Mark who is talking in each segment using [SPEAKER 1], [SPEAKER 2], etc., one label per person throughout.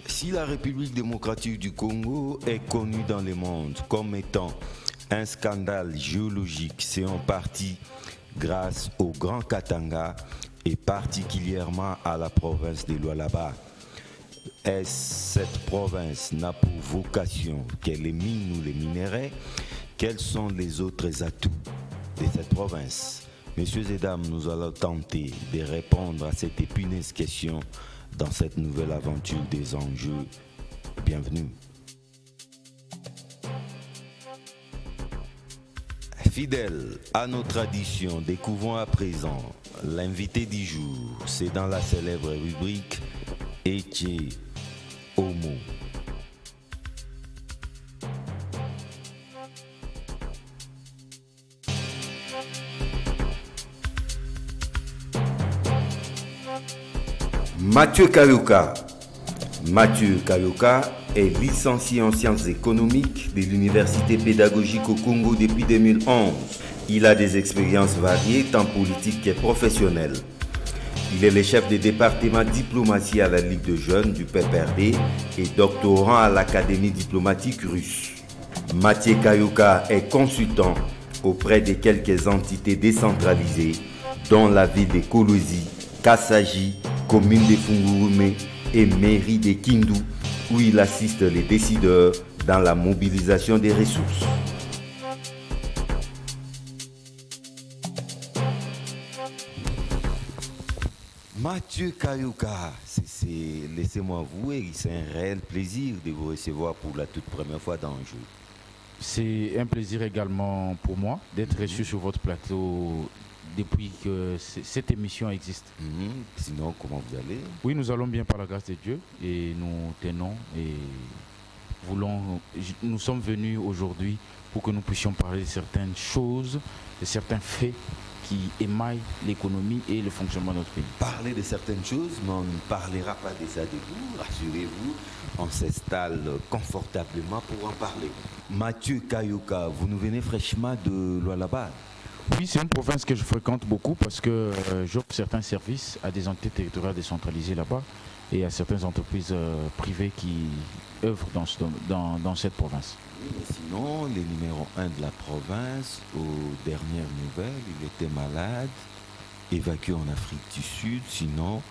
[SPEAKER 1] Si la République démocratique du Congo est connue dans le monde comme étant un scandale géologique, c'est en partie grâce au Grand Katanga et particulièrement à la province de Lualaba. Cette province n'a pour vocation que les mines ou les minerais? Quels sont les autres atouts de cette province? Messieurs et dames, nous allons tenter de répondre à cette épineuse question dans cette nouvelle aventure des enjeux. Bienvenue. Fidèle à nos traditions, découvrons à présent l'invité du jour. C'est dans la célèbre rubrique Eche Homo. Mathieu Kayouka. Mathieu Kayouka est licencié en sciences économiques de l'Université pédagogique au Congo depuis 2011. Il a des expériences variées, tant politiques que professionnelles. Il est le chef de département diplomatie à la Ligue de jeunes du PPRD et doctorant à l'Académie diplomatique russe. Mathieu Kayouka est consultant auprès de quelques entités décentralisées, dont la ville de Kolwezi, Kassaji, commune de Fungurume et mairie de Kindu, où il assiste les décideurs dans la mobilisation des ressources. Mathieu Kayouka, laissez-moi avouer, c'est un réel plaisir de vous recevoir pour la toute première fois dans le jeu.
[SPEAKER 2] C'est un plaisir également pour moi d'être reçu sur votre plateau depuis que cette émission existe.
[SPEAKER 1] Sinon, comment vous allez?
[SPEAKER 2] Oui, nous allons bien par la grâce de Dieu et nous tenons et nous sommes venus aujourd'hui pour que nous puissions parler de certaines choses, de certains faits qui émaillent l'économie et le fonctionnement de notre pays.
[SPEAKER 1] Parler de certaines choses, mais on ne parlera pas de ça de vous, rassurez-vous. On s'installe confortablement pour en parler. Mathieu Kayouka, vous nous venez fraîchement de Lualaba.
[SPEAKER 2] Oui, c'est une province que je fréquente beaucoup parce que j'offre certains services à des entités territoriales décentralisées là-bas et à certaines entreprises privées qui œuvrent dans cette province.
[SPEAKER 1] Oui, mais sinon, le numéro 1 de la province, aux dernières nouvelles, il était malade, évacué en Afrique du Sud. Sinon,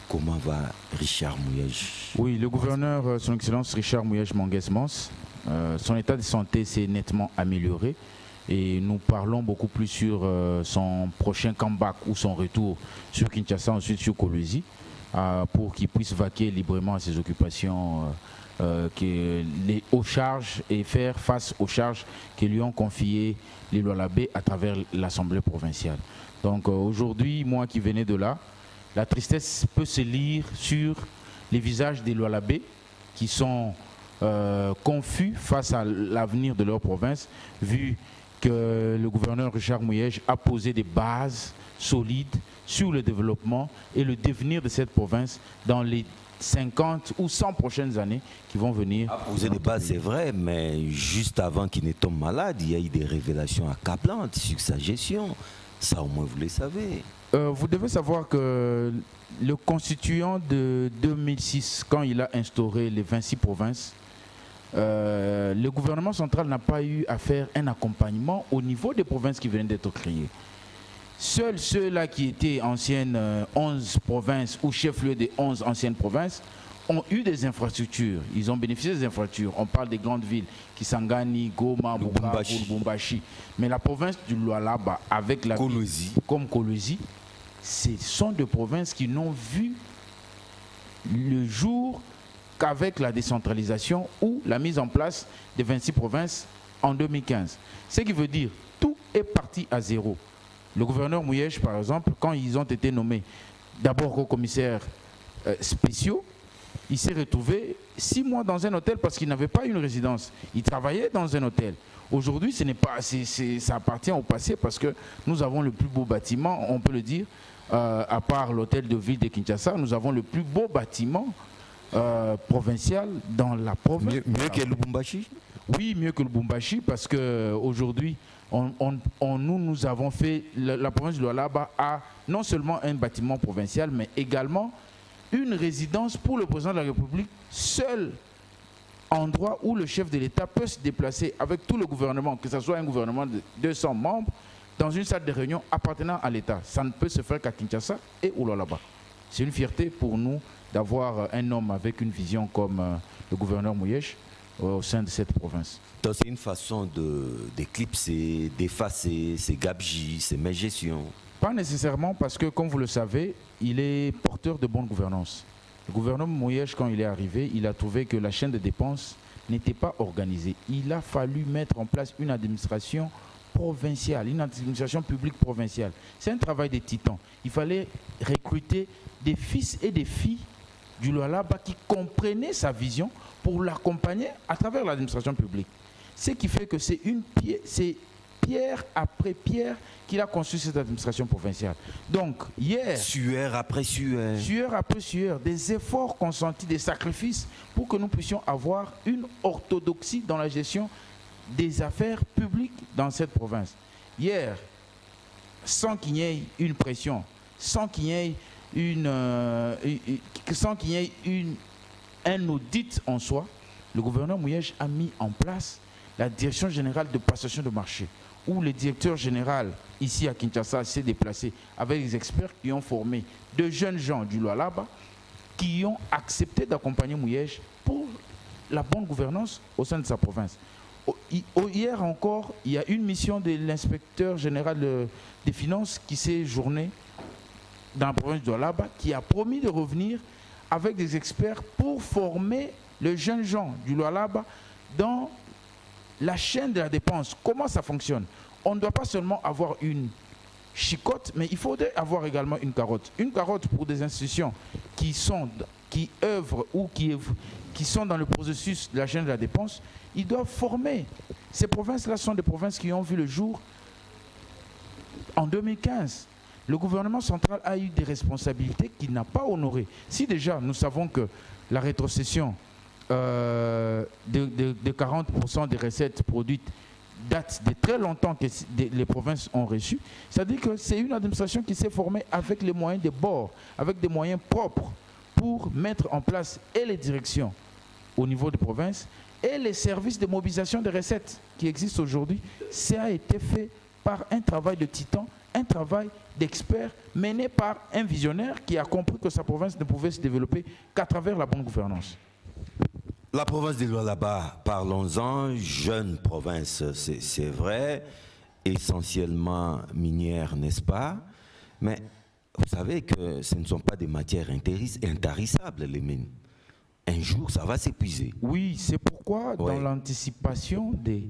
[SPEAKER 1] comment va Richard Mouyej?
[SPEAKER 2] Oui, le gouverneur, son Excellence Richard Mouyej Manguès-Mans, son état de santé s'est nettement amélioré. Et nous parlons beaucoup plus sur son prochain comeback ou son retour sur Kinshasa, ensuite sur Kolwezi, pour qu'il puisse vaquer librement à ses occupations aux charges et faire face aux charges que lui ont confiées les Lualabais à travers l'Assemblée provinciale. Donc aujourd'hui, moi qui venais de là, la tristesse peut se lire sur les visages des Lualabais qui sont confus face à l'avenir de leur province, vu que le gouverneur Richard Mouyej a posé des bases solides sur le développement et le devenir de cette province dans les 50 ou 100 prochaines années qui vont venir.
[SPEAKER 1] A posé des bases, c'est vrai, mais juste avant qu'il ne tombe malade, il y a eu des révélations accablantes sur sa gestion. Ça, au moins, vous le savez.
[SPEAKER 2] Vous devez savoir que le constituant de 2006, quand il a instauré les 26 provinces, le gouvernement central n'a pas eu à faire un accompagnement au niveau des provinces qui venaient d'être créées. Seuls ceux-là qui étaient anciennes 11 provinces ou chefs-lieux des 11 anciennes provinces ont eu des infrastructures. Ils ont bénéficié des infrastructures. On parle des grandes villes, Kisangani, Goma, Bukavu, Lubumbashi. Mais la province du Lualaba, avec la
[SPEAKER 1] Kolwezi,
[SPEAKER 2] comme Kolwezi, ce sont des provinces qui n'ont vu le jour qu'avec la décentralisation ou la mise en place des 26 provinces en 2015. Ce qui veut dire tout est parti à zéro. Le gouverneur Mouyej, par exemple, quand ils ont été nommés d'abord aux commissaires spéciaux, il s'est retrouvé 6 mois dans un hôtel parce qu'il n'avait pas une résidence. Il travaillait dans un hôtel. Aujourd'hui, ça appartient au passé parce que nous avons le plus beau bâtiment, on peut le dire, à part l'hôtel de ville de Kinshasa, nous avons le plus beau bâtiment provincial dans la province.
[SPEAKER 1] Mieux que Lubumbashi?
[SPEAKER 2] Oui, mieux que Lubumbashi, parce qu'aujourd'hui, nous avons fait, la province de Lualaba a non seulement un bâtiment provincial, mais également une résidence pour le président de la République, seul endroit où le chef de l'État peut se déplacer avec tout le gouvernement, que ce soit un gouvernement de 200 membres, dans une salle de réunion appartenant à l'État. Ça ne peut se faire qu'à Kinshasa et au Lualaba. C'est une fierté pour nous d'avoir un homme avec une vision comme le gouverneur Mouyesh au sein de cette province.
[SPEAKER 1] Donc c'est une façon d'éclipser, d'effacer ces gabegies, ces mégestions.
[SPEAKER 2] Pas nécessairement, parce que, comme vous le savez, il est porteur de bonne gouvernance. Le gouverneur Mouyesh, quand il est arrivé, il a trouvé que la chaîne de dépenses n'était pas organisée. Il a fallu mettre en place une administration provinciale, une administration publique provinciale. C'est un travail de titan. Il fallait recruter des fils et des filles du Lualaba qui comprenaient sa vision pour l'accompagner à travers l'administration publique. Ce qui fait que c'est pierre après pierre qu'il a conçu cette administration provinciale. Donc, hier...
[SPEAKER 1] Sueur après sueur.
[SPEAKER 2] Sueur après sueur, des efforts consentis, des sacrifices pour que nous puissions avoir une orthodoxie dans la gestion des affaires publiques dans cette province. Hier, sans qu'il y ait une pression, sans qu'il y ait un audit en soi, le gouverneur Mouyesh a mis en place la direction générale de passation de marché, où le directeur général ici à Kinshasa s'est déplacé avec des experts qui ont formé de jeunes gens du Lualaba qui ont accepté d'accompagner Mouyesh pour la bonne gouvernance au sein de sa province. Hier encore, il y a une mission de l'inspecteur général des finances qui s'est journée dans la province de Lualaba, qui a promis de revenir avec des experts pour former les jeunes gens du Lualaba dans la chaîne de la dépense. Comment ça fonctionne? On ne doit pas seulement avoir une chicotte, mais il faudrait avoir également une carotte. Une carotte pour des institutions qui œuvrent ou qui sont dans le processus de la chaîne de la dépense. Ils doivent former. Ces provinces-là sont des provinces qui ont vu le jour en 2015. Le gouvernement central a eu des responsabilités qu'il n'a pas honorées. Si déjà nous savons que la rétrocession de 40% des recettes produites date de très longtemps que les provinces ont reçu, c'est-à-dire que c'est une administration qui s'est formée avec les moyens de bord, avec des moyens propres pour mettre en place et les directions au niveau des provinces et les services de mobilisation des recettes qui existent aujourd'hui. Ça a été fait par un travail de titan, un travail d'expert mené par un visionnaire qui a compris que sa province ne pouvait se développer qu'à travers la bonne gouvernance.
[SPEAKER 1] La province de Lualaba, parlons-en, jeune province, c'est vrai, essentiellement minière, n'est-ce pas? Mais vous savez que ce ne sont pas des matières intarissables, les mines. Un jour, ça va s'épuiser.
[SPEAKER 2] Oui, c'est pourquoi dans l'anticipation de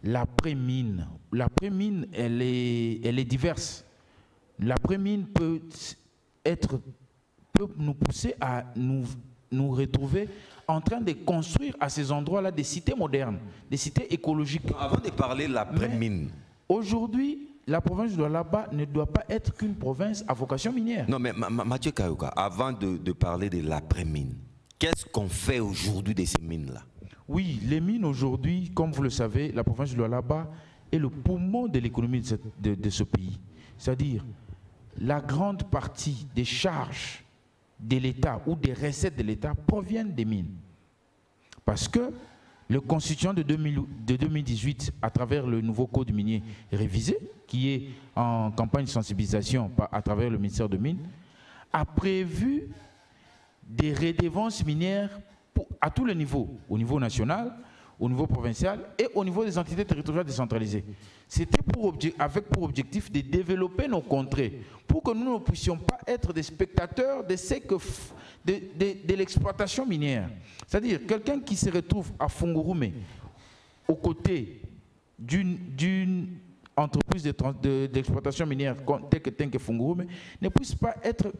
[SPEAKER 2] l'après-mine, l'après-mine, elle est diverse. L'après-mine peut nous pousser à nous retrouver en train de construire à ces endroits-là des cités modernes, des cités écologiques.
[SPEAKER 1] Avant de parler de l'après-mine.
[SPEAKER 2] Aujourd'hui, la province de Lualaba ne doit pas être qu'une province à vocation minière.
[SPEAKER 1] Non, mais Mathieu Kayouka, avant de parler de l'après-mine, qu'est-ce qu'on fait aujourd'hui de ces mines-là?
[SPEAKER 2] Oui, les mines aujourd'hui, comme vous le savez, la province de Lualaba est le poumon de l'économie de ce pays. C'est-à-dire, la grande partie des charges de l'État ou des recettes de l'État proviennent des mines. Parce que le constituant de 2018, à travers le nouveau code minier révisé, qui est en campagne de sensibilisation à travers le ministère de Mines, a prévu des redevances minières à tous les niveaux, au niveau national, au niveau provincial et au niveau des entités territoriales décentralisées. C'était avec pour objectif de développer nos contrées, pour que nous ne puissions pas être des spectateurs de l'exploitation minière. C'est-à-dire quelqu'un qui se retrouve à Fungurume, aux côtés d'une entreprise d'exploitation minière telle que Fungurume, ne puisse pas être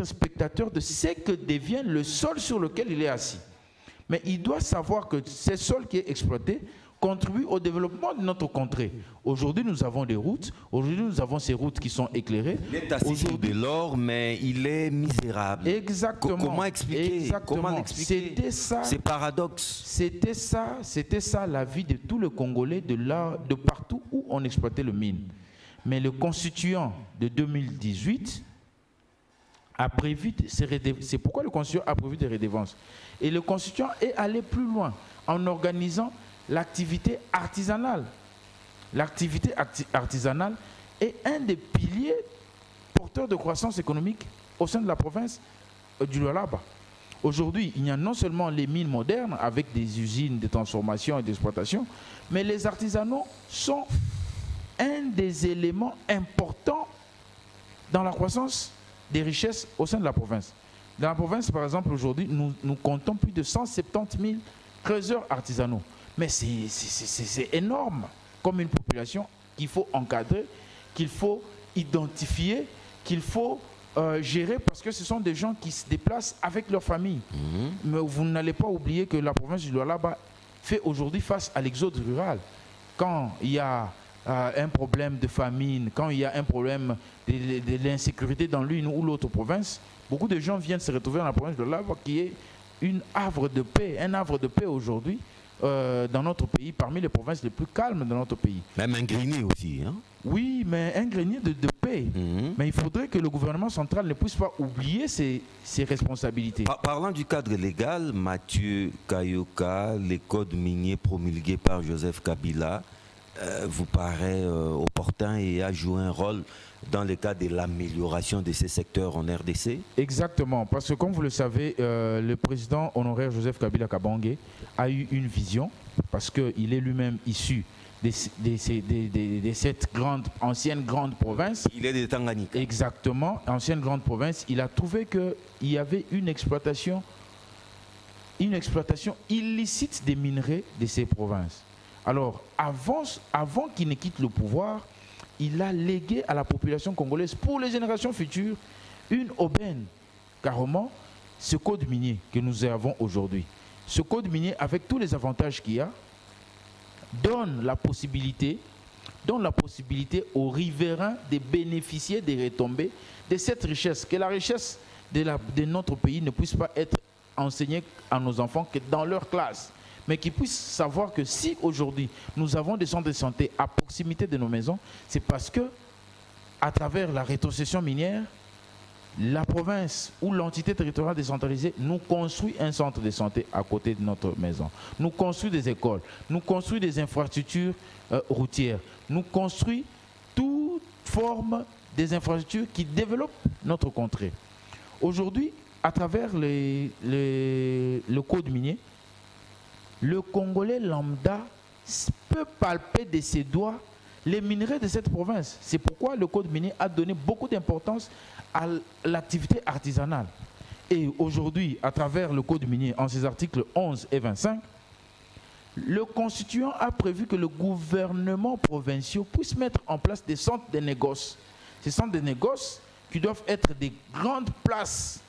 [SPEAKER 2] spectateur de ce que devient le sol sur lequel il est assis. Mais il doit savoir que ce sol qui est exploité contribuent au développement de notre contrée. Aujourd'hui, nous avons des routes. Aujourd'hui, nous avons ces routes qui sont éclairées.
[SPEAKER 1] Il est assis sur de l'or, mais il est misérable.
[SPEAKER 2] Exactement.
[SPEAKER 1] Comment expliquer?
[SPEAKER 2] Exactement.
[SPEAKER 1] Comment l'expliquer?
[SPEAKER 2] C'était ça.
[SPEAKER 1] C'est paradoxe.
[SPEAKER 2] C'était ça la vie de tous les Congolais de partout où on exploitait le mine. Mais le constituant de 2018 a prévu, c'est pourquoi le constituant a prévu des redevances. Et le constituant est allé plus loin en organisant l'activité artisanale. L'activité artisanale est un des piliers porteurs de croissance économique au sein de la province du Lualaba. Aujourd'hui, il y a non seulement les mines modernes avec des usines de transformation et d'exploitation, mais les artisanaux sont un des éléments importants dans la croissance des richesses au sein de la province. Dans la province, par exemple, aujourd'hui, nous comptons plus de 170 000 creuseurs artisanaux. Mais c'est énorme comme une population qu'il faut encadrer, qu'il faut identifier, qu'il faut gérer, parce que ce sont des gens qui se déplacent avec leur famille. Mais vous n'allez pas oublier que la province du Lualaba fait aujourd'hui face à l'exode rural. Quand il y a un problème de famine, quand il y a un problème de l'insécurité dans l'une ou l'autre province, beaucoup de gens viennent se retrouver dans la province de Lualaba qui est un havre de paix aujourd'hui dans notre pays, parmi les provinces les plus calmes de notre pays.
[SPEAKER 1] Même un grenier aussi. Hein?
[SPEAKER 2] Oui, mais un grenier de paix. Mais il faudrait que le gouvernement central ne puisse pas oublier ses responsabilités.
[SPEAKER 1] Parlant du cadre légal, Mathieu Kayoka, les codes miniers promulgués par Joseph Kabila, vous paraît opportun et a joué un rôle dans le cadre de l'amélioration de ces secteurs en RDC? Exactement,
[SPEAKER 2] parce que comme vous le savez, le président honoraire Joseph Kabila Kabange a eu une vision, parce qu'il est lui-même issu de cette ancienne grande province.
[SPEAKER 1] Il est de Tanganyika.
[SPEAKER 2] Exactement, ancienne grande province. Il a trouvé qu'il y avait une exploitation illicite des minerais de ces provinces. Alors, avant qu'il ne quitte le pouvoir, il a légué à la population congolaise, pour les générations futures, une aubaine. Carrément, ce code minier que nous avons aujourd'hui, ce code minier, avec tous les avantages qu'il y a, donne la possibilité aux riverains de bénéficier des retombées de cette richesse, que la richesse de notre pays ne puisse pas être enseignée à nos enfants que dans leur classe, mais qu'ils puissent savoir que si aujourd'hui nous avons des centres de santé à proximité de nos maisons, c'est parce que, à travers la rétrocession minière, la province ou l'entité territoriale décentralisée nous construit un centre de santé à côté de notre maison, nous construit des écoles, nous construit des infrastructures routières, nous construit toute forme des infrastructures qui développent notre contrée. Aujourd'hui, à travers le code minier, le Congolais lambda peut palper de ses doigts les minerais de cette province. C'est pourquoi le code minier a donné beaucoup d'importance à l'activité artisanale. Et aujourd'hui, à travers le code minier, en ses articles 11 et 25, le constituant a prévu que le gouvernement provincial puisse mettre en place des centres de négoce. Ces centres de négoce qui doivent être des grandes places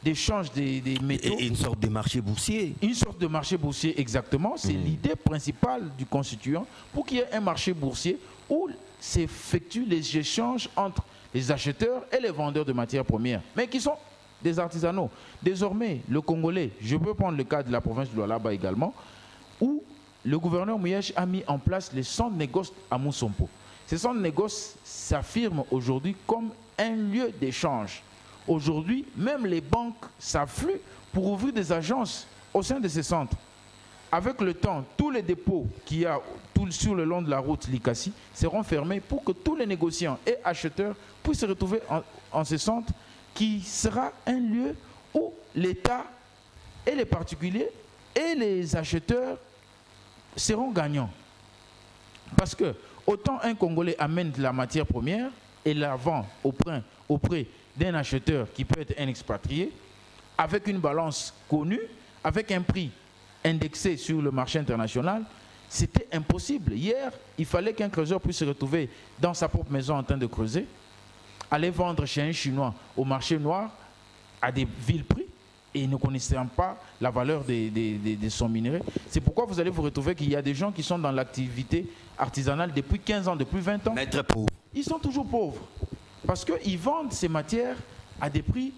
[SPEAKER 2] d'échange des métaux.
[SPEAKER 1] Et une sorte de marché boursier.
[SPEAKER 2] Une sorte de marché boursier, exactement. C'est l'idée principale du constituant, pour qu'il y ait un marché boursier où s'effectuent les échanges entre les acheteurs et les vendeurs de matières premières, mais qui sont des artisanaux. Désormais, le Congolais, je peux prendre le cas de la province de Lualaba également, où le gouverneur Mouyèche a mis en place les centres de négoce à Moussompo. Ces centres de négoce s'affirment aujourd'hui comme un lieu d'échange. Aujourd'hui, même les banques s'affluent pour ouvrir des agences au sein de ces centres. Avec le temps, tous les dépôts qu'il y a sur le long de la route Likasi seront fermés pour que tous les négociants et acheteurs puissent se retrouver en ce centre qui sera un lieu où l'État et les particuliers et les acheteurs seront gagnants. Parce que autant un Congolais amène de la matière première et la vend auprès d'un acheteur qui peut être un expatrié, avec une balance connue, avec un prix indexé sur le marché international, c'était impossible. Hier, il fallait qu'un creuseur puisse se retrouver dans sa propre maison en train de creuser, aller vendre chez un Chinois au marché noir à des vils prix, et ne connaissant pas la valeur de son minerai. C'est pourquoi vous allez vous retrouver qu'il y a des gens qui sont dans l'activité artisanale depuis 15 ans, depuis 20 ans.
[SPEAKER 1] Mais très pauvres.
[SPEAKER 2] Ils sont toujours pauvres. Parce qu'ils vendent ces matières à des prix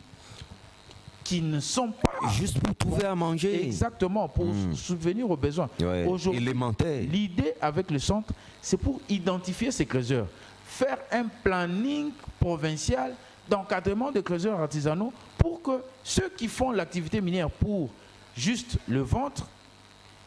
[SPEAKER 2] qui ne sont pas...
[SPEAKER 1] Juste pour trouver à manger.
[SPEAKER 2] Exactement, pour subvenir aux besoins.
[SPEAKER 1] Ouais, élémentaire.
[SPEAKER 2] L'idée avec le centre, c'est pour identifier ces creuseurs. Faire un planning provincial d'encadrement des creuseurs artisanaux pour que ceux qui font l'activité minière pour juste le ventre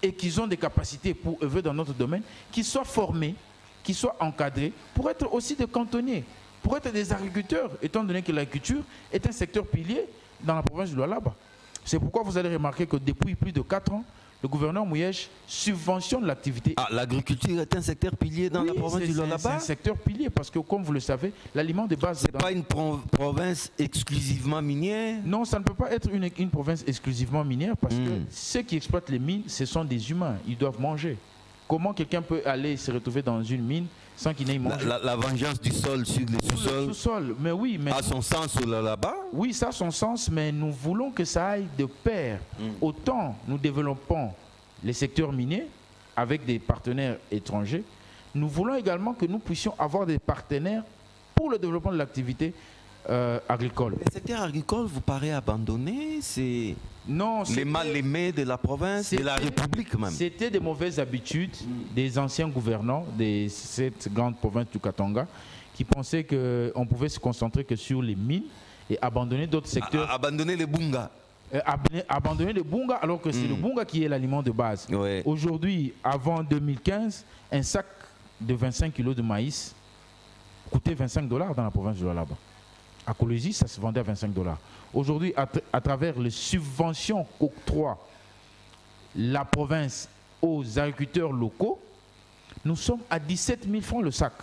[SPEAKER 2] et qui ont des capacités pour œuvrer dans notre domaine, qu'ils soient formés, qu'ils soient encadrés pour être aussi des cantonniers, pour être des agriculteurs, étant donné que l'agriculture est un secteur pilier dans la province du Lualaba. C'est pourquoi vous allez remarquer que depuis plus de 4 ans, le gouverneur Mouyej subventionne l'activité.
[SPEAKER 1] Ah, l'agriculture est un secteur pilier dans la province du Lualaba?
[SPEAKER 2] C'est un secteur pilier parce que, comme vous le savez, l'aliment de base...
[SPEAKER 1] C'est pas une province exclusivement minière?
[SPEAKER 2] Non, ça ne peut pas être une province exclusivement minière parce que ceux qui exploitent les mines, ce sont des humains. Ils doivent manger. Comment quelqu'un peut aller se retrouver dans une mine sans qu'il n'ait mangé?
[SPEAKER 1] La vengeance du sol sur le sous-sol.
[SPEAKER 2] Sous-sol, mais oui, mais
[SPEAKER 1] a son sens là-bas?
[SPEAKER 2] Oui, ça a son sens, mais nous voulons que ça aille de pair. Autant nous développons les secteurs miniers avec des partenaires étrangers, nous voulons également que nous puissions avoir des partenaires pour le développement de l'activité agricole.
[SPEAKER 1] Le secteur agricole vous paraît abandonné? C'est les mal-aimés de la province, de la République même? C'était
[SPEAKER 2] des mauvaises habitudes des anciens gouvernants de cette grande province du Katanga qui pensaient qu'on pouvait se concentrer que sur les mines et abandonner d'autres secteurs.
[SPEAKER 1] Abandonner les bungas.
[SPEAKER 2] Abandonner le bunga alors que c'est le bunga qui est l'aliment de base.
[SPEAKER 1] Ouais.
[SPEAKER 2] Aujourd'hui, avant 2015, un sac de 25 kg de maïs coûtait 25 $ dans la province du Lualaba. À Kolwezi, ça se vendait à 25 $. Aujourd'hui, à travers les subventions qu'octroie la province aux agriculteurs locaux, nous sommes à 17 000 francs le sac.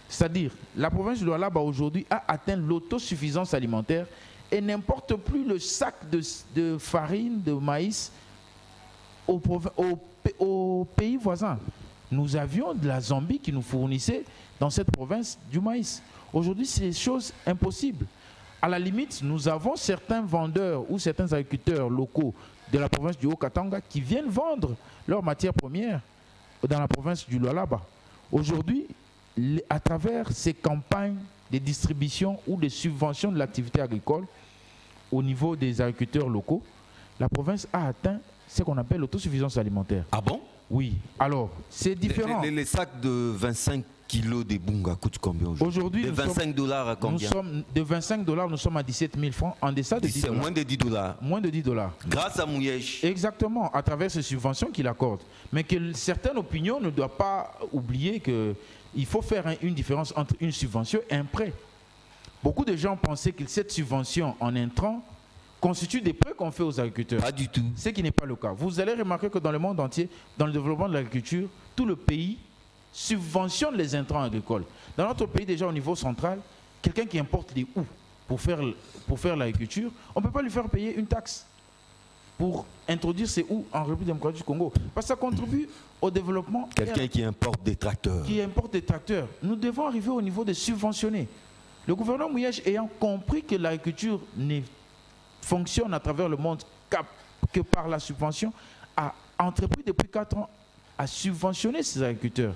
[SPEAKER 2] C'est-à-dire, la province du Lualaba aujourd'hui a atteint l'autosuffisance alimentaire et n'importe plus le sac de farine, de maïs aux pays voisins. Nous avions de la Zambie qui nous fournissait dans cette province du maïs. Aujourd'hui, c'est des choses impossibles. À la limite, nous avons certains vendeurs ou certains agriculteurs locaux de la province du Haut-Katanga qui viennent vendre leurs matières premières dans la province du Lualaba. Aujourd'hui, à travers ces campagnes de distribution ou de subvention de l'activité agricole au niveau des agriculteurs locaux, la province a atteint ce qu'on appelle l'autosuffisance alimentaire.
[SPEAKER 1] Ah bon?
[SPEAKER 2] Oui. Alors, c'est différent.
[SPEAKER 1] Les sacs de 25 kilos de bunga coûtent combien aujourd'hui? De 25 $ à combien?
[SPEAKER 2] De 25 $, nous sommes à 17 000 francs, en deçà de 10 $.
[SPEAKER 1] Moins de 10 $.
[SPEAKER 2] Moins de 10 $.
[SPEAKER 1] Grâce à Mouyej.
[SPEAKER 2] Exactement, à travers ces subventions qu'il accorde. Mais que certaines opinions ne doivent pas oublier qu'il faut faire une différence entre une subvention et un prêt. Beaucoup de gens pensaient que cette subvention en intrant constitue des prêts qu'on fait aux agriculteurs.
[SPEAKER 1] Pas du tout.
[SPEAKER 2] Ce qui n'est pas le cas. Vous allez remarquer que dans le monde entier, dans le développement de l'agriculture, tout le pays subventionne les intrants agricoles. Dans notre pays, déjà au niveau central, quelqu'un qui importe des houes pour faire l'agriculture, on ne peut pas lui faire payer une taxe pour introduire ces houes en République démocratique du Congo. Parce que ça contribue au développement.
[SPEAKER 1] Quelqu'un qui importe des tracteurs.
[SPEAKER 2] Qui importe des tracteurs. Nous devons arriver au niveau de subventionner. Le gouvernement Mouyej ayant compris que l'agriculture ne fonctionne à travers le monde que par la subvention, a entrepris depuis 4 ans à subventionner ces agriculteurs.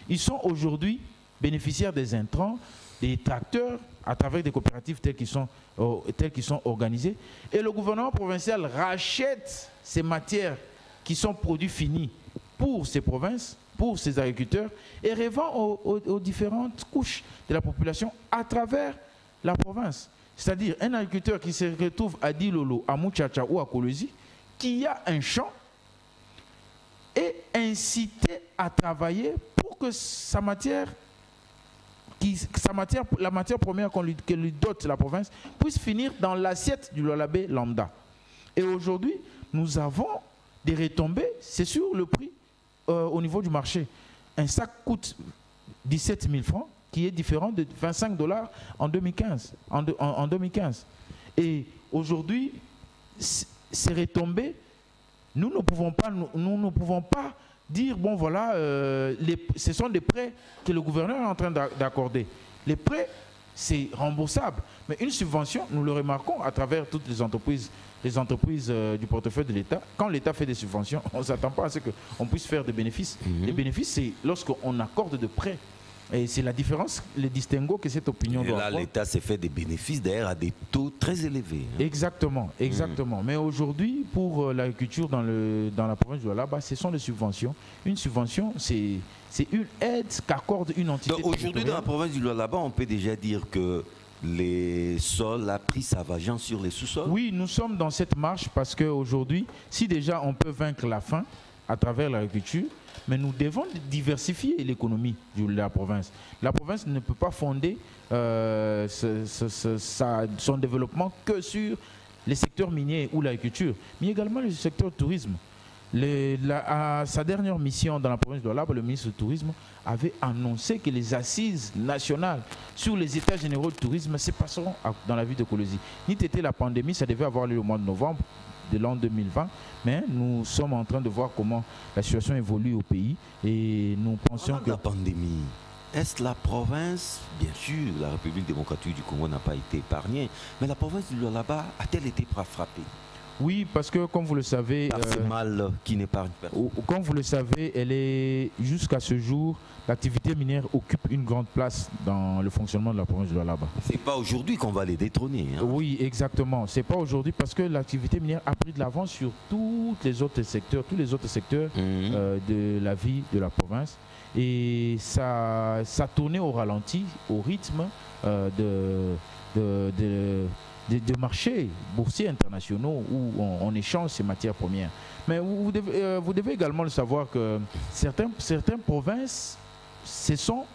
[SPEAKER 2] Ils sont aujourd'hui bénéficiaires des intrants, des tracteurs, à travers des coopératives telles qu'ils sont organisées. Et le gouvernement provincial rachète ces matières qui sont produits finis pour ces provinces, pour ces agriculteurs, et revend aux différentes couches de la population à travers la province. C'est-à-dire un agriculteur qui se retrouve à Dilolo, à Muchacha ou à Kolwezi, qui a un champ, est incité à travailler pour que la matière première que lui dote la province puisse finir dans l'assiette du Lualabé lambda. Et aujourd'hui, nous avons des retombées, c'est sur le prix au niveau du marché. Un sac coûte 17 000 francs, qui est différent de 25 $ en 2015. En 2015. Et aujourd'hui, ces retombées, nous ne pouvons pas dire, bon voilà, ce sont des prêts que le gouverneur est en train d'accorder. Les prêts c'est remboursable. Mais une subvention, nous le remarquons à travers toutes les entreprises du portefeuille de l'État. Quand l'État fait des subventions, on ne s'attend pas à ce qu'on puisse faire des bénéfices. Les bénéfices, c'est lorsqu'on accorde de prêts. Et c'est la différence, le distinguo que cette opinion doit avoir.
[SPEAKER 1] Et là, l'État s'est fait des bénéfices d'ailleurs à des taux très élevés.
[SPEAKER 2] Exactement. Mais aujourd'hui, pour l'agriculture dans la province du Lualaba, ce sont des subventions. Une subvention, c'est une aide qu'accorde une entité.
[SPEAKER 1] Aujourd'hui, dans la province du Lualaba, on peut déjà dire que les sols a pris sa vengeance sur les sous-sols.
[SPEAKER 2] Oui, nous sommes dans cette marche parce qu'aujourd'hui, si déjà on peut vaincre la faim à travers l'agriculture, mais nous devons diversifier l'économie de la province. La province ne peut pas fonder son développement que sur les secteurs miniers ou l'agriculture, mais également le secteur tourisme. À sa dernière mission dans la province de Lualaba, le ministre du Tourisme avait annoncé que les assises nationales sur les états généraux du tourisme se passeront dans la ville de Kolwezi. Ni était la pandémie, ça devait avoir lieu au mois de novembre de l'an 2020, mais nous sommes en train de voir comment la situation évolue au pays et nous pensions que...
[SPEAKER 1] La pandémie, est-ce la province, bien sûr, la République démocratique du Congo n'a pas été épargnée, mais la province du Lualaba a-t-elle été frappée?
[SPEAKER 2] Oui, parce que comme vous le savez...
[SPEAKER 1] c'est mal qui n'épargne personne.
[SPEAKER 2] Comme vous le savez, jusqu'à ce jour, l'activité minière occupe une grande place dans le fonctionnement de la province de Lualaba.
[SPEAKER 1] C'est pas aujourd'hui qu'on va les détrôner. Hein.
[SPEAKER 2] Oui, exactement. C'est pas aujourd'hui parce que l'activité minière a pris de l'avance sur tous les autres secteurs de la vie de la province. Et ça tournait au ralenti, au rythme de marchés boursiers internationaux où on échange ces matières premières. Mais vous devez également le savoir que certaines provinces se sont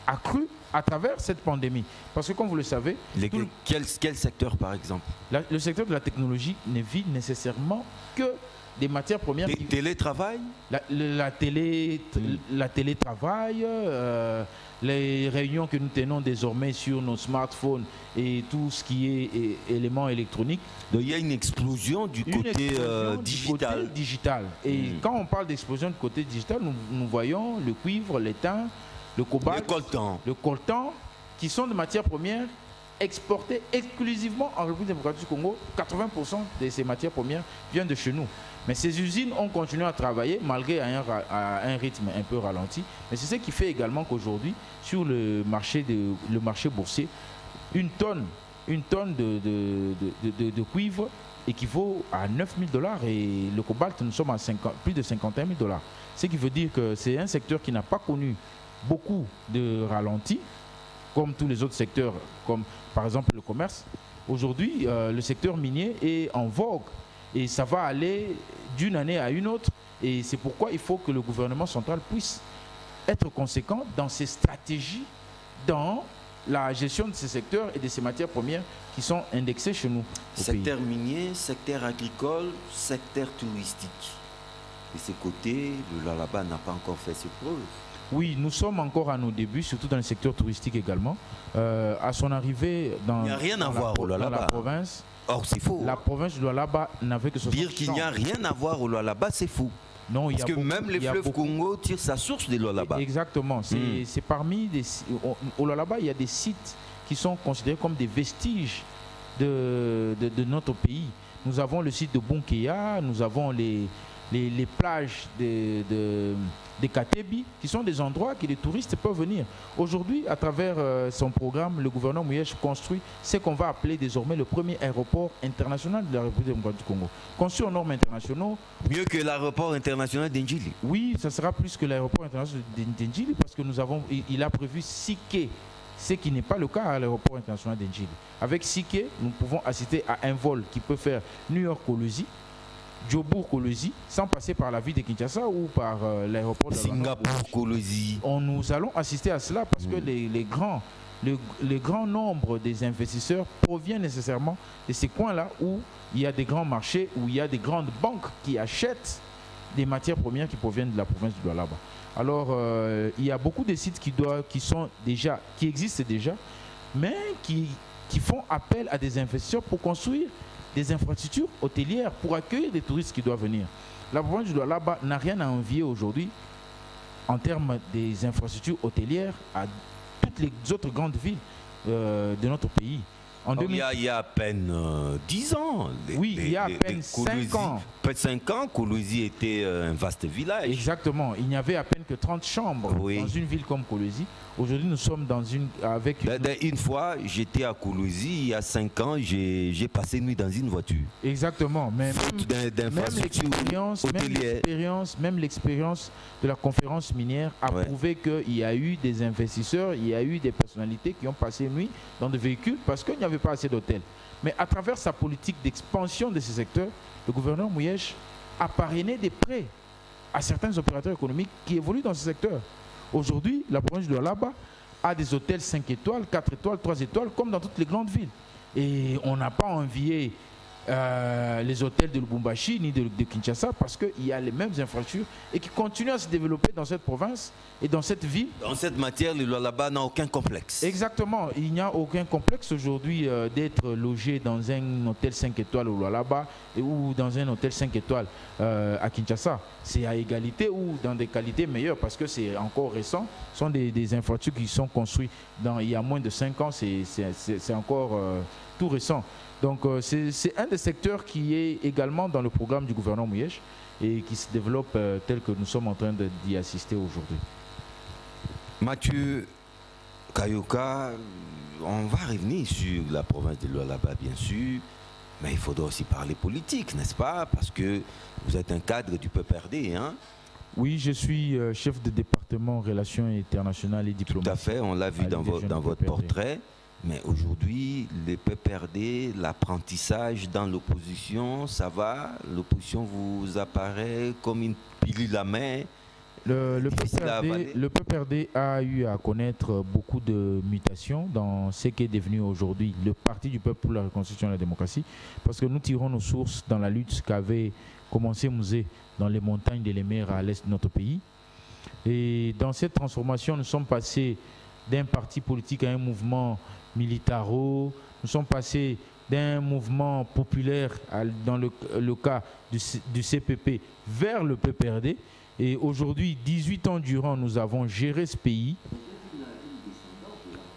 [SPEAKER 2] accrues à travers cette pandémie. Parce que comme vous le savez...
[SPEAKER 1] Quel secteur par exemple?
[SPEAKER 2] Le secteur de la technologie ne vit nécessairement que des matières premières.
[SPEAKER 1] Télétravail?
[SPEAKER 2] La télétravail, les réunions que nous tenons désormais sur nos smartphones et tout ce qui est éléments électroniques.
[SPEAKER 1] Donc il y a une explosion du côté digital.
[SPEAKER 2] Et quand on parle d'explosion du côté digital, nous voyons le cuivre, l'étain, le cobalt, le coltan, qui sont des matières premières exportées exclusivement en République démocratique du Congo. 80% de ces matières premières viennent de chez nous. Mais ces usines ont continué à travailler malgré un rythme un peu ralenti. Mais c'est ce qui fait également qu'aujourd'hui, sur le marché boursier, une tonne de cuivre équivaut à 9 000 $ et le cobalt, nous sommes à plus de 51 000 $. Ce qui veut dire que c'est un secteur qui n'a pas connu beaucoup de ralenti, comme tous les autres secteurs, comme par exemple le commerce. Aujourd'hui, le secteur minier est en vogue. Et ça va aller d'une année à une autre. Et c'est pourquoi il faut que le gouvernement central puisse être conséquent dans ses stratégies, dans la gestion de ces secteurs et de ces matières premières qui sont indexées chez nous.
[SPEAKER 1] Secteur minier, secteur agricole, secteur touristique. De ce côté, le Lualaba n'a pas encore fait ses preuves.
[SPEAKER 2] Oui, nous sommes encore à nos débuts, surtout dans le secteur touristique également. À son arrivée dans la province...
[SPEAKER 1] Or, c'est faux.
[SPEAKER 2] La province du Lualaba n'avait que 60
[SPEAKER 1] Dire qu'il n'y a rien à voir au Lualaba, c'est fou.
[SPEAKER 2] Non,
[SPEAKER 1] parce que même les fleuves Congo tirent sa source de Lualaba.
[SPEAKER 2] Exactement. C'est parmi au Lualaba, il y a des sites qui sont considérés comme des vestiges de notre pays. Nous avons le site de Bonkeya, nous avons les plages des Katebi, qui sont des endroits que les touristes peuvent venir. Aujourd'hui, à travers son programme, le gouverneur Mouyèche construit ce qu'on va appeler désormais le premier aéroport international de la République démocratique du Congo. Conçu aux normes internationaux.
[SPEAKER 1] Mieux que l'aéroport international d'Indjili.
[SPEAKER 2] Oui, ça sera plus que l'aéroport international d'Indjili parce que il a prévu 6 quais, ce qui n'est pas le cas à l'aéroport international d'Indjili. Avec 6 quais, nous pouvons assister à un vol qui peut faire New York-Kolwezi, Djobour-Kolwezi, sans passer par la ville de Kinshasa ou par l'aéroport de
[SPEAKER 1] Singapour-Kolwezi.
[SPEAKER 2] Nous allons assister à cela parce que le grand nombre des investisseurs provient nécessairement de ces coins-là où il y a des grands marchés, où il y a des grandes banques qui achètent des matières premières qui proviennent de la province du Lualaba. Alors, il y a beaucoup de sites qui existent déjà, mais qui font appel à des investisseurs pour construire des infrastructures hôtelières pour accueillir des touristes qui doivent venir. La province du Lualaba n'a rien à envier aujourd'hui en termes des infrastructures hôtelières à toutes les autres grandes villes. de notre pays.
[SPEAKER 1] Il y a à peine 10 ans.
[SPEAKER 2] Il y a à peine 5 ans.
[SPEAKER 1] Peut-être 5 ans, Kolwezi était un vaste village.
[SPEAKER 2] Exactement. Il n'y avait à peine que 30 chambres dans une ville comme Kolwezi. Aujourd'hui, nous sommes dans une fois, j'étais à Kolwezi, il y a 5 ans, j'ai passé une nuit dans une voiture. Exactement. Même l'expérience de la conférence minière a prouvé qu'il y a eu des investisseurs, il y a eu des personnalités qui ont passé une nuit dans des véhicules parce qu'il n'y avait pas assez d'hôtels. Mais à travers sa politique d'expansion de ces secteurs, le gouverneur Mouyej a parrainé des prêts à certains opérateurs économiques qui évoluent dans ce secteur. Aujourd'hui, la province de Lualaba a des hôtels 5 étoiles, 4 étoiles, 3 étoiles, comme dans toutes les grandes villes. Et on n'a pas envié les hôtels de Lubumbashi ni de Kinshasa parce qu'il y a les mêmes infrastructures et qui continuent à se développer dans cette province et dans cette ville.
[SPEAKER 1] Dans cette matière, le Lualaba n'a aucun complexe.
[SPEAKER 2] Exactement. Il n'y a aucun complexe aujourd'hui d'être logé dans un hôtel 5 étoiles au Lualaba ou dans un hôtel 5 étoiles à Kinshasa. C'est à égalité ou dans des qualités meilleures parce que c'est encore récent. Ce sont des infrastructures qui sont construites il y a moins de 5 ans. C'est encore tout récent. Donc c'est un des secteurs qui est également dans le programme du gouvernement Mouyej et qui se développe tel que nous sommes en train d'y assister aujourd'hui.
[SPEAKER 1] Mathieu Kayoka, on va revenir sur la province de Lualaba bien sûr, mais il faudra aussi parler politique, n'est-ce pas? Parce que vous êtes un cadre du PPRD, hein?
[SPEAKER 2] Oui, je suis chef de département relations internationales et diplomatie.
[SPEAKER 1] Tout à fait, on l'a vu dans votre portrait. Mais aujourd'hui, le PPRD, l'apprentissage dans l'opposition, ça va? L'opposition vous apparaît comme une pilule à main?
[SPEAKER 2] Le PPRD a eu à connaître beaucoup de mutations dans ce qui est devenu aujourd'hui le Parti du peuple pour la reconstruction et la démocratie, parce que nous tirons nos sources dans la lutte qu'avait commencé Mouzé dans les montagnes de l'Emer à l'est de notre pays. Et dans cette transformation, nous sommes passés d'un parti politique à un mouvement militaro, nous sommes passés d'un mouvement populaire dans le cas du CPP vers le PPRD. Et aujourd'hui, 18 ans durant, nous avons géré ce pays.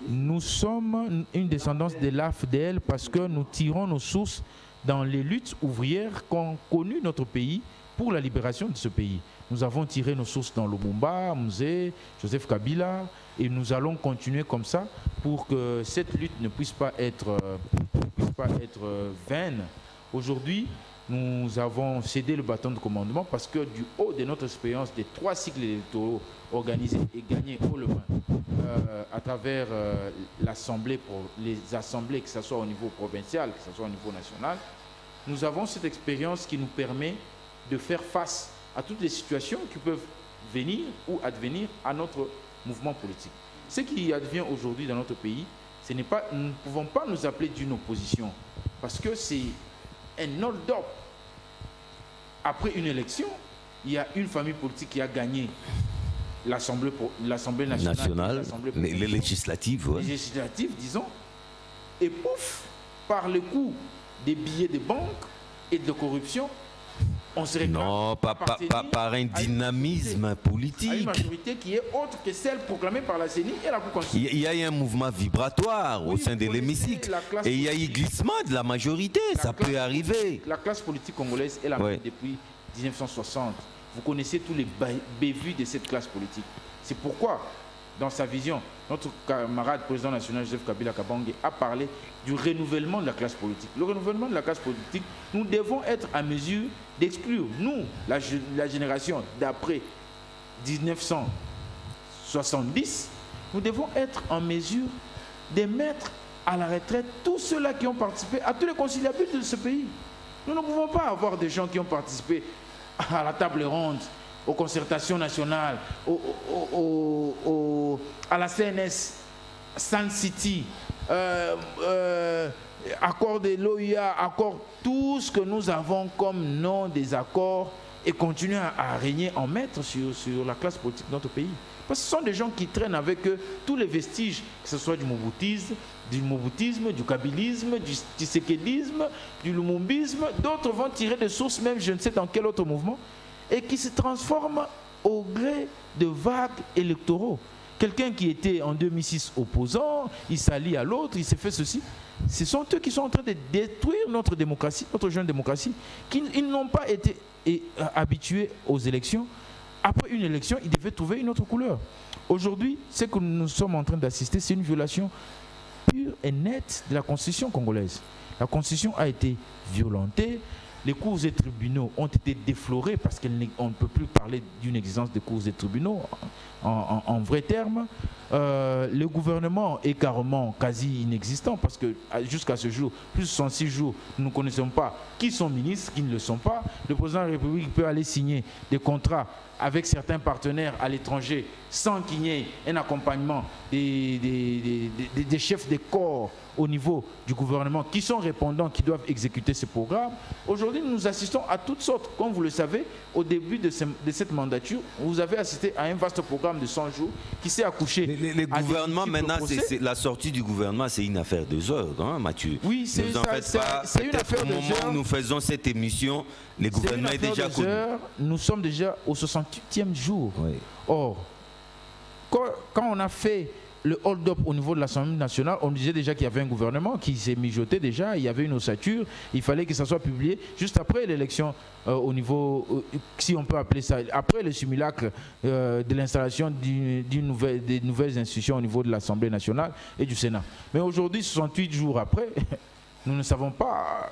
[SPEAKER 2] Nous sommes une descendance de l'AFDL parce que nous tirons nos sources dans les luttes ouvrières qu'ont connues notre pays pour la libération de ce pays. Nous avons tiré nos sources dans Lumumba, Mouzé, Joseph Kabila, et nous allons continuer comme ça pour que cette lutte ne puisse pas être vaine. Aujourd'hui, nous avons cédé le bâton de commandement parce que du haut de notre expérience des 3 cycles électoraux organisés et gagnés haut le main à travers l'Assemblée, pour les assemblées, que ce soit au niveau provincial, que ce soit au niveau national, nous avons cette expérience qui nous permet de faire face à toutes les situations qui peuvent venir ou advenir à notre mouvement politique. Ce qui advient aujourd'hui dans notre pays, nous ne pouvons pas nous appeler d'une opposition parce que c'est un hold-up. Après une élection, il y a une famille politique qui a gagné l'Assemblée nationale,
[SPEAKER 1] les législatives.
[SPEAKER 2] Les législatives, disons, et pouf, par le coup des billets de banque et de corruption, on se réclame.
[SPEAKER 1] Non, pas par un dynamisme politique.
[SPEAKER 2] À une majorité qui est autre que celle proclamée par la CENI et la Cour constitutionnelle.
[SPEAKER 1] Il y a eu un mouvement vibratoire au sein de l'hémicycle. Et il y a eu glissement de la majorité. Ça peut arriver.
[SPEAKER 2] La classe politique congolaise est la même depuis 1960. Vous connaissez tous les bévues de cette classe politique. C'est pourquoi, dans sa vision, notre camarade président national Joseph Kabila Kabange a parlé du renouvellement de la classe politique. Le renouvellement de la classe politique, nous devons être à mesure d'exclure, nous, la génération d'après 1970, nous devons être en mesure de mettre à la retraite tous ceux-là qui ont participé à tous les conciliabules de ce pays. Nous ne pouvons pas avoir des gens qui ont participé à la table ronde, aux concertations nationales, à la CNS, Sun City, accord de l'OIA, accord, tout ce que nous avons comme nom des accords et continuer à régner en maître sur la classe politique de notre pays. Parce que ce sont des gens qui traînent avec eux tous les vestiges, que ce soit du moboutisme, du kabilisme, du tshisekidisme, du lumumbisme. D'autres vont tirer des sources, même je ne sais dans quel autre mouvement, et qui se transforment au gré de vagues électoraux. Quelqu'un qui était en 2006 opposant, il s'allie à l'autre, il s'est fait ceci. Ce sont eux qui sont en train de détruire notre démocratie, notre jeune démocratie, ils n'ont pas été habitués aux élections. Après une élection, ils devaient trouver une autre couleur. Aujourd'hui, ce que nous sommes en train d'assister, c'est une violation pure et nette de la Constitution congolaise. La Constitution a été violentée, les cours et tribunaux ont été déflorés parce qu'on ne peut plus parler d'une existence de cours et tribunaux en vrai terme. Le gouvernement est carrément quasi inexistant parce que jusqu'à ce jour, plus de 106 jours, nous ne connaissons pas qui sont ministres, qui ne le sont pas. Le président de la République peut aller signer des contrats avec certains partenaires à l'étranger sans qu'il y ait un accompagnement des chefs des corps au niveau du gouvernement qui sont répondants, qui doivent exécuter ces programmes. Aujourd'hui, nous assistons à toutes sortes. Comme vous le savez, au début de cette mandature, vous avez assisté à un vaste programme de 100 jours qui s'est accouché.
[SPEAKER 1] Les gouvernements, maintenant, la sortie du gouvernement, c'est une affaire de heures, hein, Mathieu?
[SPEAKER 2] Oui, c'est une affaire de heures.
[SPEAKER 1] Au moment où nous faisons cette émission, les gouvernements sont déjà connus.
[SPEAKER 2] Nous sommes déjà au 68e jour.
[SPEAKER 1] Oui.
[SPEAKER 2] Or, quand on a fait le hold-up au niveau de l'Assemblée nationale, on disait déjà qu'il y avait un gouvernement qui s'est mijoté déjà, il y avait une ossature, il fallait que ça soit publié juste après l'élection au niveau, si on peut appeler ça, après le simulacre de l'installation des nouvelles institutions au niveau de l'Assemblée nationale et du Sénat. Mais aujourd'hui, 68 jours après, nous ne savons pas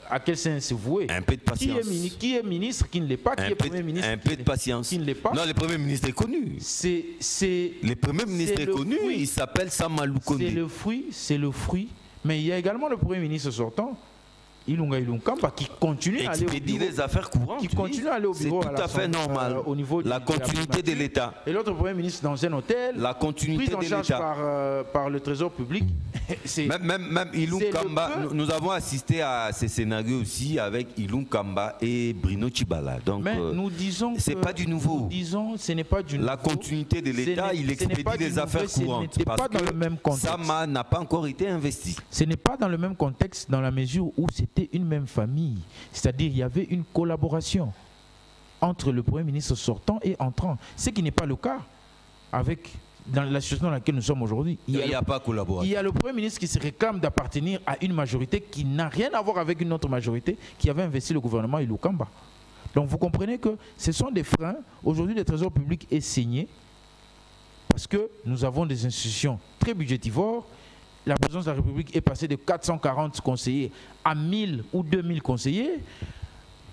[SPEAKER 2] à quel sens se vouer.
[SPEAKER 1] Un peu de patience.
[SPEAKER 2] Qui est ministre, qui ne l'est pas, qui est Premier ministre,
[SPEAKER 1] un peu de patience.
[SPEAKER 2] Qui ne l'est pas.
[SPEAKER 1] Non, le Premier ministre est connu. Le Premier ministre est connu, il s'appelle Samalou Kondé.
[SPEAKER 2] C'est le fruit. Mais il y a également le Premier ministre sortant, Ilunga Ilunkamba, qui continue à aller au bureau.
[SPEAKER 1] Les affaires courantes.
[SPEAKER 2] Qui continue à aller au bureau.
[SPEAKER 1] C'est tout à fait normal.
[SPEAKER 2] Au niveau
[SPEAKER 1] la continuité de l'État.
[SPEAKER 2] Et l'autre Premier ministre dans un hôtel.
[SPEAKER 1] La continuité de l'État.
[SPEAKER 2] Prise en charge par le Trésor public.
[SPEAKER 1] Même Ilunkamba, nous avons assisté à ces scénarios aussi avec Ilunkamba et Bruno Tshibala. Donc,
[SPEAKER 2] nous disons
[SPEAKER 1] c'est pas du nouveau.
[SPEAKER 2] Nous disons ce n'est pas du nouveau.
[SPEAKER 1] La continuité de l'État, il expédie les affaires courantes. Parce que Sama n'a pas encore été investi.
[SPEAKER 2] Ce n'est pas dans le même contexte, dans la mesure où c'était une même famille. C'est-à-dire il y avait une collaboration entre le Premier ministre sortant et entrant. Ce qui n'est pas le cas dans la situation dans laquelle nous sommes aujourd'hui.
[SPEAKER 1] Il n'y a pas collaboration.
[SPEAKER 2] Il y a le Premier ministre qui se réclame d'appartenir à une majorité qui n'a rien à voir avec une autre majorité qui avait investi le gouvernement Ilukamba. Donc vous comprenez que ce sont des freins. Aujourd'hui, le Trésor public est saigné parce que nous avons des institutions très budgétivores. La présidence de la République est passée de 440 conseillers à 1000 ou 2000 conseillers.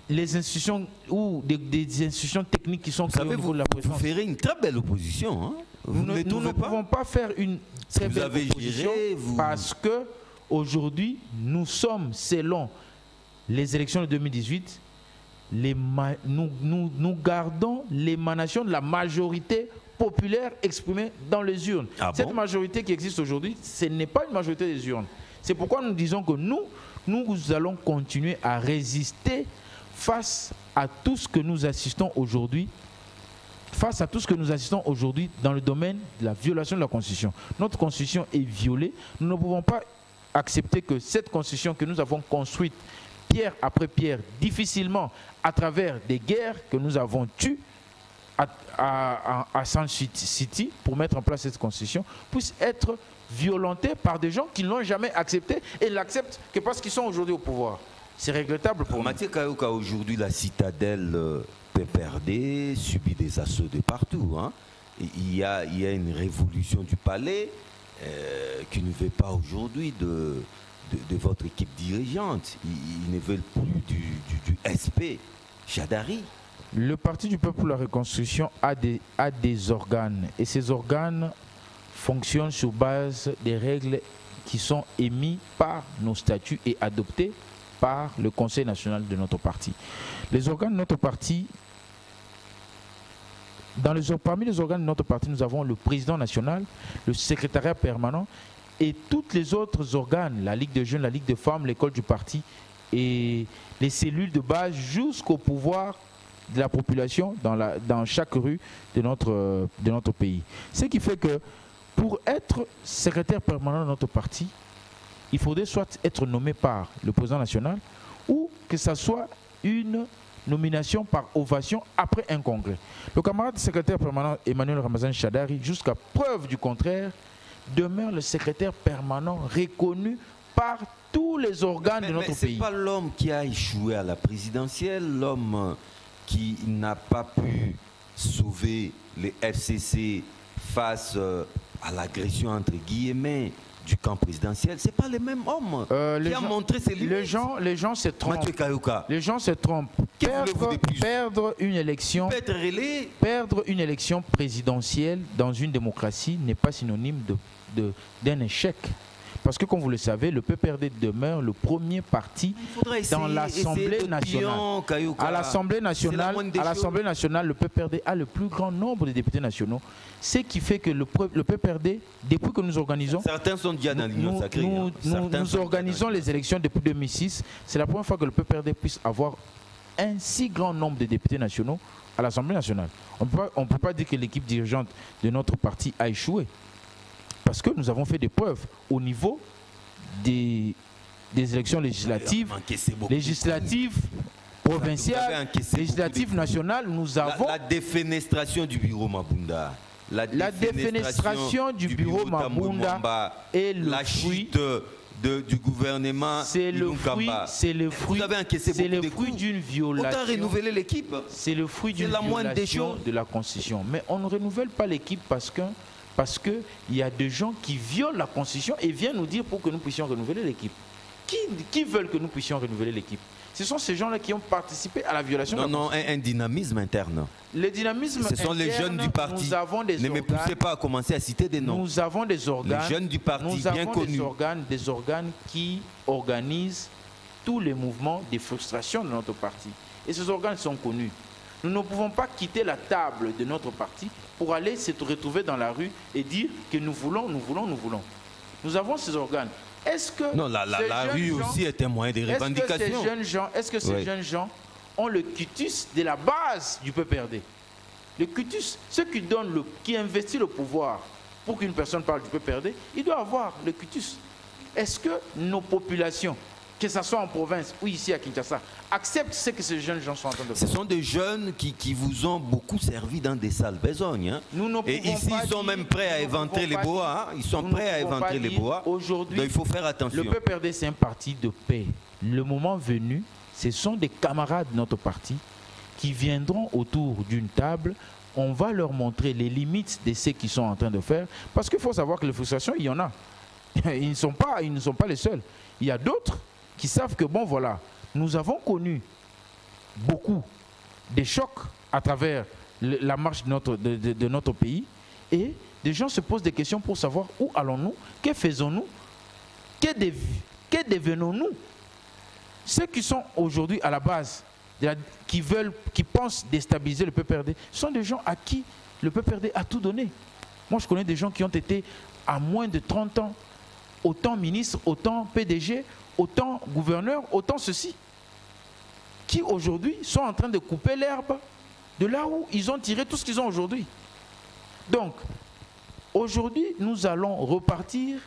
[SPEAKER 2] Les institutions ou des institutions techniques qui sont créées au niveau de la présidence.
[SPEAKER 1] Vous ferez une très belle opposition. Hein?
[SPEAKER 2] Nous ne pouvons pas faire une très belle opposition parce que aujourd'hui, nous sommes, selon les élections de 2018, nous gardons l'émanation de la majorité populaire exprimée dans les urnes. Cette majorité qui existe aujourd'hui, ce n'est pas une majorité des urnes. C'est pourquoi nous disons que nous allons continuer à résister face à tout ce que nous assistons aujourd'hui, dans le domaine de la violation de la Constitution. Notre Constitution est violée. Nous ne pouvons pas accepter que cette Constitution que nous avons construite pierre après pierre, difficilement, à travers des guerres que nous avons tues à San City pour mettre en place cette Constitution, puisse être violentée par des gens qui ne l'ont jamais acceptée et l'acceptent que parce qu'ils sont aujourd'hui au pouvoir. C'est regrettable pour
[SPEAKER 1] Mathieu Kayoka, aujourd'hui, la citadelle PPRD subit des assauts de partout. Hein. Il y a une révolution du palais qui ne veut pas aujourd'hui de votre équipe dirigeante. Ils ne veulent plus du SP Chadari.
[SPEAKER 2] Le Parti du Peuple pour la Reconstruction a des organes et ces organes fonctionnent sur base des règles qui sont émises par nos statuts et adoptées par le Conseil national de notre parti. Les organes de notre parti, parmi les organes de notre parti, nous avons le président national, le secrétariat permanent et tous les autres organes, la Ligue des jeunes, la Ligue des femmes, l'école du parti et les cellules de base jusqu'au pouvoir de la population dans chaque rue de notre pays. Ce qui fait que pour être secrétaire permanent de notre parti, il faudrait soit être nommé par le président national ou que ça soit une nomination par ovation après un congrès. Le camarade secrétaire permanent Emmanuel Ramazan Shadari, jusqu'à preuve du contraire, demeure le secrétaire permanent reconnu par tous les organes de notre pays.
[SPEAKER 1] Ce n'est pas l'homme qui a échoué à la présidentielle, l'homme qui n'a pas pu sauver les FCC face à l'agression entre guillemets du camp présidentiel. Ce n'est pas les mêmes hommes qui a montré ses limites.
[SPEAKER 2] Les gens se trompent.
[SPEAKER 1] Mathieu Kayouka.
[SPEAKER 2] Les gens se trompent. Perdre une élection présidentielle dans une démocratie n'est pas synonyme d'un échec. Parce que, comme vous le savez, le PPRD demeure le premier parti dans l'Assemblée nationale. À l'Assemblée nationale, le PPRD a le plus grand nombre de députés nationaux. Ce qui fait que le PPRD, depuis que nous organisons...
[SPEAKER 1] Certains sont déjà dans l'Union sacrée.
[SPEAKER 2] Nous organisons les élections depuis 2006. C'est la première fois que le PPRD puisse avoir un si grand nombre de députés nationaux à l'Assemblée nationale. On ne peut pas dire que l'équipe dirigeante de notre parti a échoué. Parce que nous avons fait des preuves au niveau des élections législatives, provinciales, législatives nationales. Nous avons
[SPEAKER 1] la défenestration du bureau Mabunda.
[SPEAKER 2] La défenestration du bureau Mabunda et la
[SPEAKER 1] chute du gouvernement.
[SPEAKER 2] C'est le fruit d'une violation.
[SPEAKER 1] Autant renouveler l'équipe.
[SPEAKER 2] C'est le fruit d'une violation de la Constitution. Mais on ne renouvelle pas l'équipe parce qu'il y a des gens qui violent la Constitution et viennent nous dire pour que nous puissions renouveler l'équipe. Qui veulent que nous puissions renouveler l'équipe? Ce sont ces gens-là qui ont participé à la violation de la Constitution.
[SPEAKER 1] Un dynamisme interne.
[SPEAKER 2] Le dynamisme interne,
[SPEAKER 1] ce sont les jeunes du parti.
[SPEAKER 2] Nous avons des
[SPEAKER 1] ne me poussez pas à commencer à citer des noms.
[SPEAKER 2] Nous avons des organes.
[SPEAKER 1] Les jeunes du parti bien connus.
[SPEAKER 2] Des organes qui organisent tous les mouvements de frustration de notre parti. Et ces organes sont connus. Nous ne pouvons pas quitter la table de notre parti pour aller se retrouver dans la rue et dire que nous voulons. Nous avons ces organes. Est-ce que
[SPEAKER 1] non, la rue aussi est un moyen de revendication.
[SPEAKER 2] Est-ce que ces jeunes gens ont le quitus de la base du PPRD? Le quitus, ceux qui investissent le pouvoir pour qu'une personne parle du PPRD, il doit avoir le quitus. Est-ce que nos populations, que ce soit en province ou ici à Kinshasa, acceptent ce que ces jeunes gens sont en train de faire?
[SPEAKER 1] Ce sont des jeunes qui vous ont beaucoup servi dans des salles besognes. Hein. Et ici, ils sont même prêts à éventrer les bois. Ils sont prêts à éventrer les bois.
[SPEAKER 2] Aujourd'hui,
[SPEAKER 1] il faut faire attention.
[SPEAKER 2] Le PPRD, c'est un parti de paix. Le moment venu, ce sont des camarades de notre parti qui viendront autour d'une table. On va leur montrer les limites de ce qu'ils sont en train de faire. Parce qu'il faut savoir que les frustrations, il y en a. Ils ne sont pas les seuls. Il y a d'autres qui savent que, bon, voilà, nous avons connu beaucoup de chocs à travers la marche de notre pays et des gens se posent des questions pour savoir où allons-nous, que faisons-nous, que devenons-nous. Ceux qui sont aujourd'hui à la base, qui pensent déstabiliser le PPRD, sont des gens à qui le PPRD a tout donné. Moi, je connais des gens qui ont été à moins de 30 ans, autant ministres, autant PDG, autant gouverneurs, autant ceci, qui aujourd'hui sont en train de couper l'herbe de là où ils ont tiré tout ce qu'ils ont aujourd'hui. Donc, aujourd'hui, nous allons repartir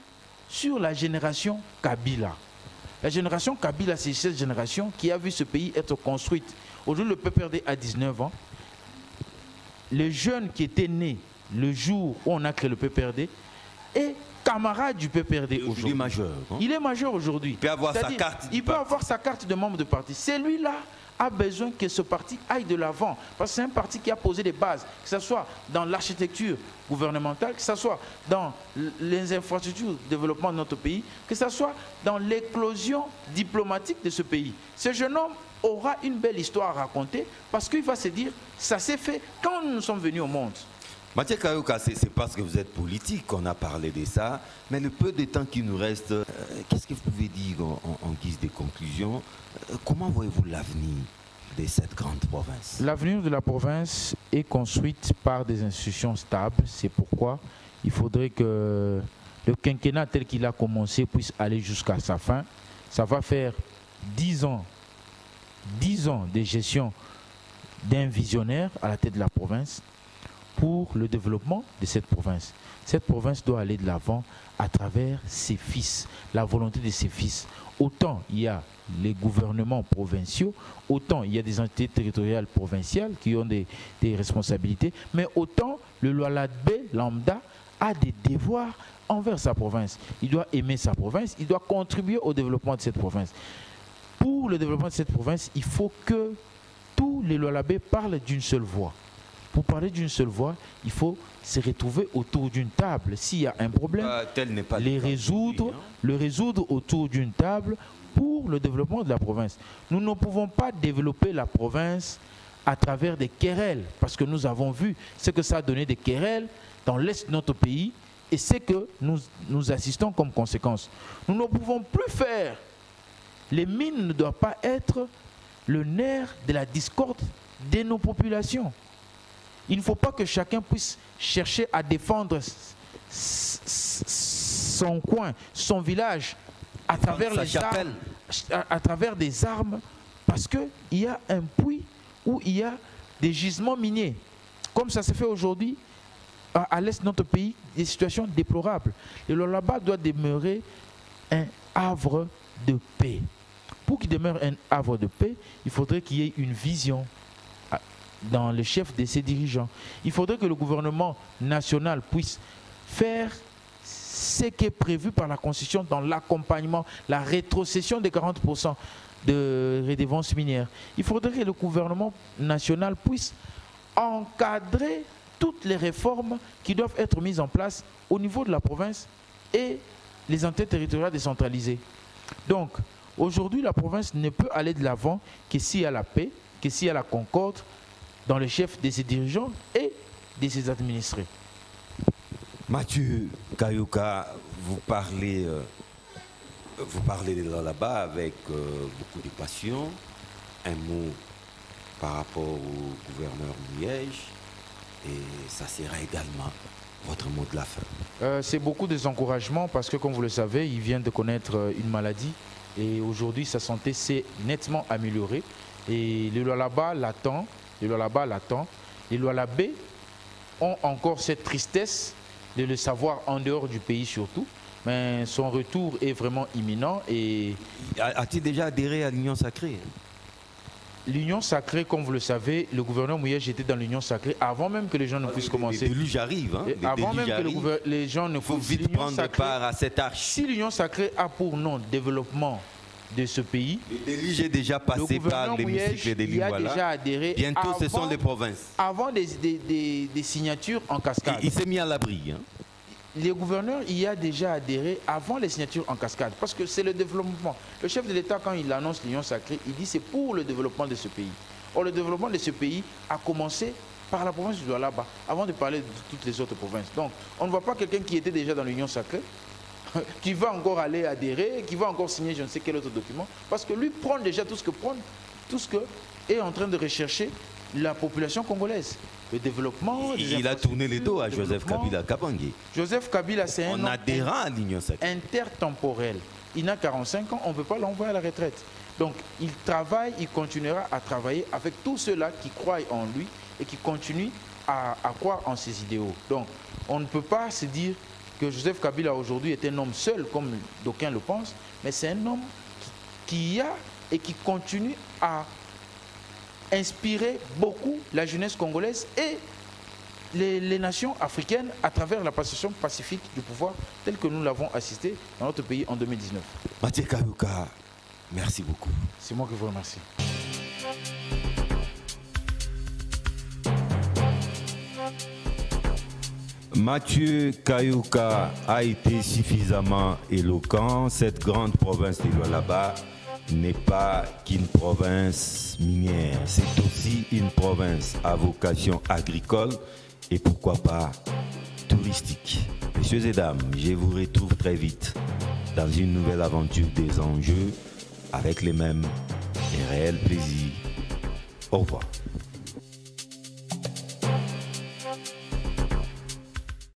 [SPEAKER 2] sur la génération Kabila. La génération Kabila, c'est cette génération qui a vu ce pays être construite. Aujourd'hui, le PPRD a 19 ans. Les jeunes qui étaient nés le jour où on a créé le PPRD et camarade du PPRD aujourd'hui.
[SPEAKER 1] Il est majeur. Hein?
[SPEAKER 2] Il est majeur aujourd'hui.
[SPEAKER 1] Il peut avoir sa carte.
[SPEAKER 2] Il peut avoir sa carte de membre de parti. Celui-là a besoin que ce parti aille de l'avant. Parce que c'est un parti qui a posé des bases, que ce soit dans l'architecture gouvernementale, que ce soit dans les infrastructures de développement de notre pays, que ce soit dans l'éclosion diplomatique de ce pays. Ce jeune homme aura une belle histoire à raconter parce qu'il va se dire, ça s'est fait quand nous sommes venus au monde.
[SPEAKER 1] Mathieu Kayouka, c'est parce que vous êtes politique qu'on a parlé de ça, mais le peu de temps qui nous reste, qu'est-ce que vous pouvez dire en guise de conclusion? Comment voyez-vous l'avenir de cette grande province?
[SPEAKER 2] L'avenir de la province est construite par des institutions stables. C'est pourquoi il faudrait que le quinquennat tel qu'il a commencé puisse aller jusqu'à sa fin. Ça va faire 10 ans de gestion d'un visionnaire à la tête de la province. pour le développement de cette province. Cette province doit aller de l'avant à travers ses fils, la volonté de ses fils. Autant il y a les gouvernements provinciaux, autant il y a des entités territoriales provinciales qui ont des responsabilités, mais autant le Lualabé lambda a des devoirs envers sa province. Il doit aimer sa province, il doit contribuer au développement de cette province. Pour le développement de cette province, il faut que tous les Lualabé parlent d'une seule voix. Pour parler d'une seule voix, il faut se retrouver autour d'une table. S'il y a un problème, le résoudre autour d'une table pour le développement de la province. Nous ne pouvons pas développer la province à travers des querelles, parce que nous avons vu ce que ça a donné des querelles dans l'est de notre pays et c'est que nous assistons comme conséquence. Nous ne pouvons plus faire. Les mines ne doivent pas être le nerf de la discorde de nos populations. Il ne faut pas que chacun puisse chercher à défendre son coin, son village, à travers les armes, à travers des armes, parce qu'il y a un puits où il y a des gisements miniers. Comme ça se fait aujourd'hui à l'est de notre pays, des situations déplorables. Et le là-bas doit demeurer un havre de paix. Pour qu'il demeure un havre de paix, il faudrait qu'il y ait une vision dans le chef de ses dirigeants. Il faudrait que le gouvernement national puisse faire ce qui est prévu par la Constitution dans l'accompagnement, la rétrocession des 40% de redevances minières. Il faudrait que le gouvernement national puisse encadrer toutes les réformes qui doivent être mises en place au niveau de la province et les entités territoriales décentralisées. Donc, aujourd'hui, la province ne peut aller de l'avant que s'il y a la paix, que s'il y a la concorde dans le chef de ses dirigeants et de ses administrés.
[SPEAKER 1] Mathieu Kayouka, vous parlez là-bas avec beaucoup de passion. Un mot par rapport au gouverneur Liège et ça sera également votre mot de la fin.
[SPEAKER 2] C'est beaucoup des encouragements parce que, comme vous le savez, il vient de connaître une maladie et aujourd'hui sa santé s'est nettement améliorée et le Lualaba l'attend. Les Lualabé ont encore cette tristesse de le savoir en dehors du pays surtout, mais son retour est vraiment imminent. Et
[SPEAKER 1] a-t-il déjà adhéré à l'Union Sacrée?
[SPEAKER 2] L'Union Sacrée, comme vous le savez, le gouverneur Mouyège était dans l'Union Sacrée avant même que les gens ne puissent commencer.
[SPEAKER 1] Les déluges arrivent. Hein?
[SPEAKER 2] Avant même que les gens ne puissent
[SPEAKER 1] vite prendre part à cette arche.
[SPEAKER 2] Si l'Union Sacrée a pour nom développement de ce pays,
[SPEAKER 1] le déluge est déjà passé par l'hémicycle des Lignes.
[SPEAKER 2] Déjà adhéré.
[SPEAKER 1] Bientôt, ce sont les provinces.
[SPEAKER 2] Avant des signatures en cascade.
[SPEAKER 1] Il s'est mis à l'abri. Hein?
[SPEAKER 2] Les gouverneurs y a déjà adhéré avant les signatures en cascade, parce que c'est le développement. Le chef de l'État, quand il annonce l'Union Sacrée, il dit c'est pour le développement de ce pays. Or, le développement de ce pays a commencé par la province du Lualaba, avant de parler de toutes les autres provinces. Donc, on ne voit pas quelqu'un qui était déjà dans l'Union Sacrée, qui va encore aller adhérer, qui va encore signer je ne sais quel autre document, parce que lui prend déjà tout ce que est en train de rechercher la population congolaise. Le développement...
[SPEAKER 1] Il a tourné les dos à Joseph Kabila Kabange.
[SPEAKER 2] Joseph Kabila, c'est un homme
[SPEAKER 1] adhérent à l'Union Sacrée.
[SPEAKER 2] Intertemporel. Il n'a 45 ans, on ne peut pas l'envoyer à la retraite. Donc, il travaille, il continuera à travailler avec tous ceux-là qui croient en lui et qui continuent à croire en ses idéaux. Donc, on ne peut pas se dire que Joseph Kabila aujourd'hui est un homme seul, comme d'aucuns le pensent, mais c'est un homme qui a et qui continue à inspirer beaucoup la jeunesse congolaise et les nations africaines à travers la passation pacifique du pouvoir tel que nous l'avons assisté dans notre pays en 2019.
[SPEAKER 1] Mathieu Kayouka, merci beaucoup.
[SPEAKER 2] C'est moi qui vous remercie.
[SPEAKER 1] Mathieu Kayouka a été suffisamment éloquent. Cette grande province de Lualaba n'est pas qu'une province minière, c'est aussi une province à vocation agricole et pourquoi pas touristique. Messieurs et dames, je vous retrouve très vite dans une nouvelle aventure des enjeux avec les mêmes et réels plaisirs. Au revoir.